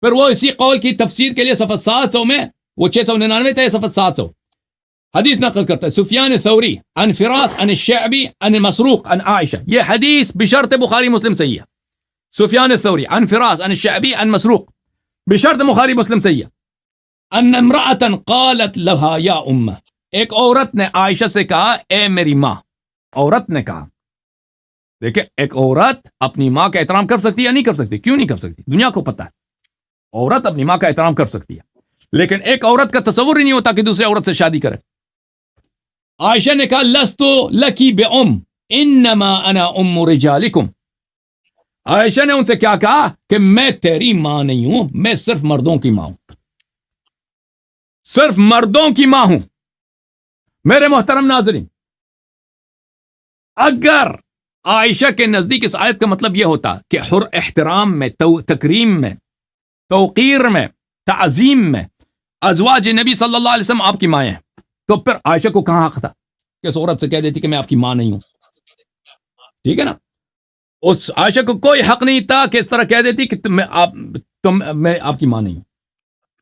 پھر وہ اسی قول کی تفسیر کے لیے صفحہ 700 میں، وہ 699 تھا، صفحہ 700 حدیث نقل کرتا ہے سفیان ثوری عن فراس عن الشعبی عن مسروق عن عائشہ. یہ حدیث بشرط بخاری مسلم صحیح ہے. سفیان ثوری عن فراس عن الشعبی عن مسروق بشرط بخاری مسلم صحیح ہے. ان امرأة قالت لها یا امہ، ایک عورت نے عائشہ سے کہا اے میری ماں. عورت نے کہا، دیکھیں ایک عورت اپنی ماں کا احترام کر سکتی ہے یا نہیں کر سکتی؟ کیوں نہیں کر سکتی؟ دنیا کو پتہ ہے عورت اپنی ماں کا احترام کر سکتی ہے، لیکن ایک عورت کا تصور ہی نہیں ہوتا کہ دوسرے عورت سے شادی کرے. عائشہ نے کہا لست لکی بأم انما انا ام رجالکم. عائشہ نے ان سے کیا کہا کہ میں تیری ماں نہیں ہوں، میں صرف مردوں کی ماں ہوں، صرف مردوں کی ماں ہوں. میرے محترم ناظرین، اگر عائشہ کے نزدیک اس آیت کا مطلب یہ ہوتا کہ حر احترام میں، تکریم میں، توقیر میں، تعظیم میں ازواج نبی صلی اللہ علیہ وسلم آپ کی مائیں ہیں، تو پھر عائشہ کو کہاں حق تھا کہ اس عورت سے کہہ دیتی کہ میں آپ کی ماں نہیں ہوں؟ ٹھیک ہے نا، اس عائشہ کو کوئی حق نہیں تھا کہ اس طرح کہہ دیتی کہ میں آپ کی ماں نہیں ہوں.